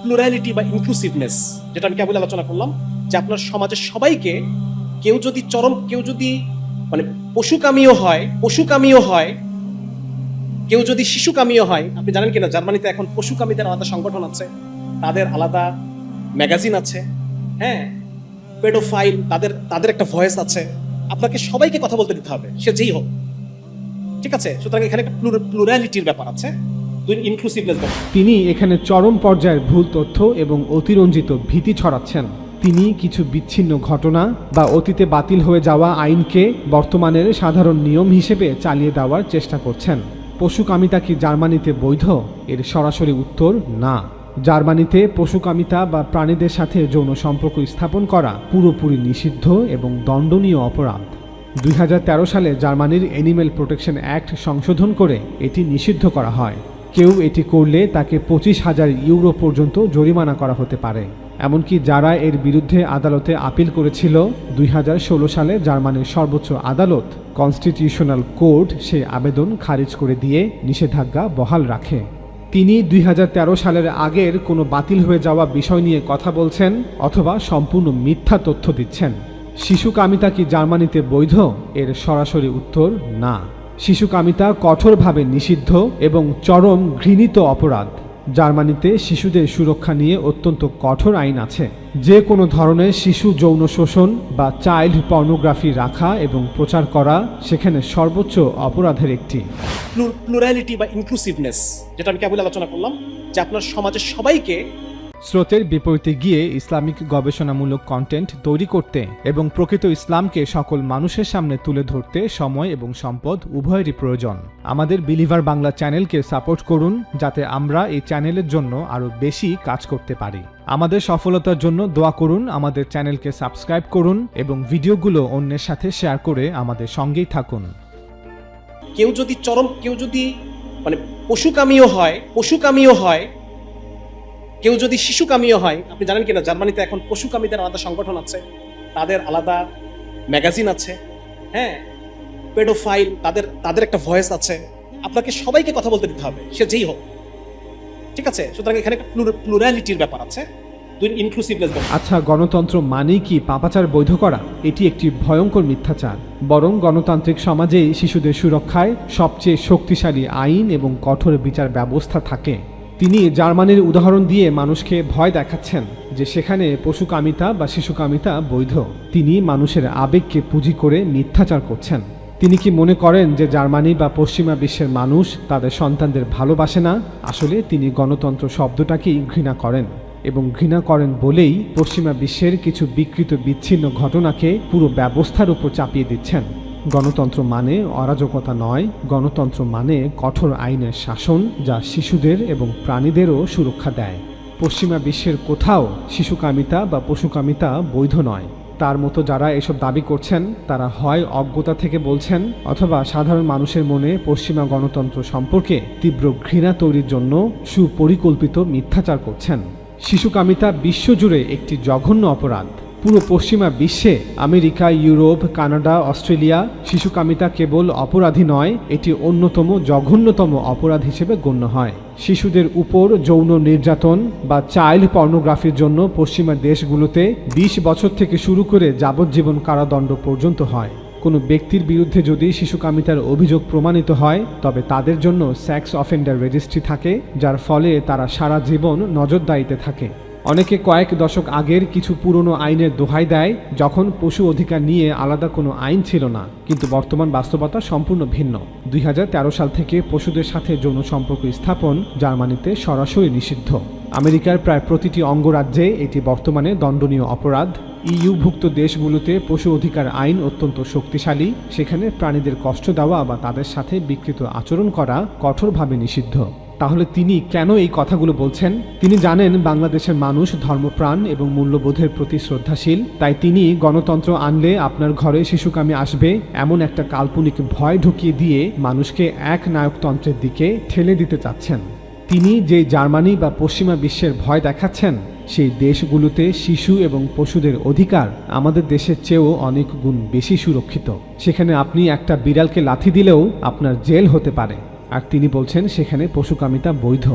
Plurality বা inclusiveness, যেটা আমি কেবল আলোচনা করলাম, যে আপনার সমাজের সবাইকে কেউ যদি মানে পশুকামীও হয়, কেউ যদি শিশুকামীও হয়। আপনি জানেন কিনা জার্মানিতে এখন পশুকামীদের আলাদা সংগঠন আছে, তাদের আলাদা ম্যাগাজিন আছে, হ্যাঁ, পেডোফাইল তাদের একটা ভয়েস আছে। আপনাকে সবাইকে কথা বলতে দিতে হবে, সে যেই হোক, ঠিক আছে? সুতরাং এখানে একটা প্লুরালিটির ব্যাপার আছে, ইনক্লুসিভনেস ব্যাপার। তিনি এখানে চরম পর্যায়ের ভুল তথ্য এবং অতিরঞ্জিত ভীতি ছড়াচ্ছেন। তিনি কিছু বিচ্ছিন্ন ঘটনা বা অতীতে বাতিল হয়ে যাওয়া আইনকে বর্তমানের সাধারণ নিয়ম হিসেবে চালিয়ে দেওয়ার চেষ্টা করছেন। পশুকামিতা কি জার্মানিতে বৈধ? এর সরাসরি উত্তর না। জার্মানিতে পশুকামিতা বা প্রাণীদের সাথে যৌন সম্পর্ক স্থাপন করা পুরোপুরি নিষিদ্ধ এবং দণ্ডনীয় অপরাধ। 2013 সালে জার্মানির অ্যানিম্যাল প্রোটেকশন অ্যাক্ট সংশোধন করে এটি নিষিদ্ধ করা হয়। কেউ এটি করলে তাকে 25,000 ইউরো পর্যন্ত জরিমানা করা হতে পারে। এমনকি যারা এর বিরুদ্ধে আদালতে আপিল করেছিল, 2016 সালে জার্মানির সর্বোচ্চ আদালত কনস্টিটিউশনাল কোর্ট সেই আবেদন খারিজ করে দিয়ে নিষেধাজ্ঞা বহাল রাখে। তিনি 2013 সালের আগের কোনো বাতিল হয়ে যাওয়া বিষয় নিয়ে কথা বলছেন অথবা সম্পূর্ণ মিথ্যা তথ্য দিচ্ছেন। শিশুকামিতা কি জার্মানিতে বৈধ? এর সরাসরি উত্তর না। শিশুকামিতা কঠোরভাবে নিষিদ্ধ এবং চরম ঘৃণিত অপরাধ। জার্মানিতে শিশুদের সুরক্ষা নিয়ে অত্যন্ত কঠোর আইন আছে। যে কোনো ধরনের শিশু যৌন শোষণ বা চাইল্ড পর্নোগ্রাফি রাখা এবং প্রচার করা সেখানে সর্বোচ্চ অপরাধের একটি। প্লুরালিটি বা ইনক্লুসিভনেস, যেটা আমি কেবল আলোচনা করলাম, যে আপনার সমাজের সবাইকে স্রোতের বিপরীতে গিয়ে ইসলামিক গবেষণামূলক কন্টেন্ট তৈরি করতে এবং প্রকৃত ইসলামকে সকল মানুষের সামনে তুলে ধরতে সময় এবং সম্পদ উভয়েরই প্রয়োজন। আমাদের বিলিভার বাংলা চ্যানেলকে সাপোর্ট করুন, যাতে আমরা এই চ্যানেলের জন্য আরও বেশি কাজ করতে পারি। আমাদের সফলতার জন্য দোয়া করুন, আমাদের চ্যানেলকে সাবস্ক্রাইব করুন এবং ভিডিওগুলো অন্যের সাথে শেয়ার করে আমাদের সঙ্গেই থাকুন। কেউ যদি মানে পশুকামীও হয়, কেউ যদি শিশুকামীও হয়। আপনি জানেন কিনা জার্মানিতে এখন পশুকামীদের আলাদা সংগঠন আছে, তাদের আলাদা ম্যাগাজিন আছে, হ্যাঁ, পেডোফাইল তাদের একটা ভয়েস আছে। আপনাকে সবাইকে কথা বলতে দিতে হবে, সে যেই হোক, ঠিক আছে? সুতরাং এখানে একটা প্লুরালিটির ব্যাপার আছে, ইনক্লুসিভনেস ব্যাপার। আচ্ছা, গণতন্ত্র মানেই কি পাপাচার বৈধ করা? এটি একটি ভয়ঙ্কর মিথ্যাচার। বরং গণতান্ত্রিক সমাজেই শিশুদের সুরক্ষায় সবচেয়ে শক্তিশালী আইন এবং কঠোর বিচার ব্যবস্থা থাকে। তিনি জার্মানির উদাহরণ দিয়ে মানুষকে ভয় দেখাচ্ছেন যে সেখানে পশুকামিতা বা শিশুকামিতা বৈধ। তিনি মানুষের আবেগকে পুঁজি করে মিথ্যাচার করছেন। তিনি কি মনে করেন যে জার্মানি বা পশ্চিমা বিশ্বের মানুষ তাদের সন্তানদের ভালোবাসে না? আসলে তিনি গণতন্ত্র শব্দটাকেই ঘৃণা করেন, এবং ঘৃণা করেন বলেই পশ্চিমা বিশ্বের কিছু বিকৃত বিচ্ছিন্ন ঘটনাকে পুরো ব্যবস্থার উপর চাপিয়ে দিচ্ছেন। গণতন্ত্র মানে অরাজকতা নয়, গণতন্ত্র মানে কঠোর আইনের শাসন, যা শিশুদের এবং প্রাণীদেরও সুরক্ষা দেয়। পশ্চিমা বিশ্বের কোথাও শিশুকামিতা বা পশুকামিতা বৈধ নয়। তার মতো যারা এসব দাবি করছেন তারা হয় অজ্ঞতা থেকে বলছেন, অথবা সাধারণ মানুষের মনে পশ্চিমা গণতন্ত্র সম্পর্কে তীব্র ঘৃণা তৈরির জন্য সুপরিকল্পিত মিথ্যাচার করছেন। শিশুকামিতা বিশ্বজুড়ে একটি জঘন্য অপরাধ। পুরো পশ্চিমা বিশ্বে, আমেরিকা, ইউরোপ, কানাডা, অস্ট্রেলিয়া, শিশুকামিতা কেবল অপরাধী নয়, এটি অন্যতম জঘন্যতম অপরাধ হিসেবে গণ্য হয়। শিশুদের উপর যৌন নির্যাতন বা চাইল্ড পর্নোগ্রাফির জন্য পশ্চিমা দেশগুলোতে 20 বছর থেকে শুরু করে যাবজ্জীবন কারাদণ্ড পর্যন্ত হয়। কোনো ব্যক্তির বিরুদ্ধে যদি শিশুকামিতার অভিযোগ প্রমাণিত হয়, তবে তাদের জন্য সেক্স অফেন্ডার রেজিস্ট্রি থাকে, যার ফলে তারা সারা জীবন নজরদারিতে থাকে। অনেকে কয়েক দশক আগের কিছু পুরনো আইনের দোহাই দেয়, যখন পশু অধিকার নিয়ে আলাদা কোনো আইন ছিল না। কিন্তু বর্তমান বাস্তবতা সম্পূর্ণ ভিন্ন। 2013 সাল থেকে পশুদের সাথে যৌন সম্পর্ক স্থাপন জার্মানিতে সরাসরি নিষিদ্ধ। আমেরিকার প্রায় প্রতিটি অঙ্গরাজ্যে এটি বর্তমানে দণ্ডনীয় অপরাধ। ইইউভুক্ত দেশগুলোতে পশু অধিকার আইন অত্যন্ত শক্তিশালী। সেখানে প্রাণীদের কষ্ট দেওয়া বা তাদের সাথে বিকৃত আচরণ করা কঠোরভাবে নিষিদ্ধ। তাহলে তিনি কেন এই কথাগুলো বলছেন? তিনি জানেন বাংলাদেশের মানুষ ধর্মপ্রাণ এবং মূল্যবোধের প্রতি শ্রদ্ধাশীল। তাই তিনি গণতন্ত্র আনলে আপনার ঘরে শিশুকামী আসবে এমন একটা কাল্পনিক ভয় ঢুকিয়ে দিয়ে মানুষকে এক নায়কতন্ত্রের দিকে ঠেলে দিতে চাচ্ছেন। তিনি যে জার্মানি বা পশ্চিমা বিশ্বের ভয় দেখাচ্ছেন, সেই দেশগুলোতে শিশু এবং পশুদের অধিকার আমাদের দেশের চেয়েও অনেক গুণ বেশি সুরক্ষিত। সেখানে আপনি একটা বিড়ালকে লাথি দিলেও আপনার জেল হতে পারে, আর তিনি বলছেন সেখানে পশুকামিতা বৈধ।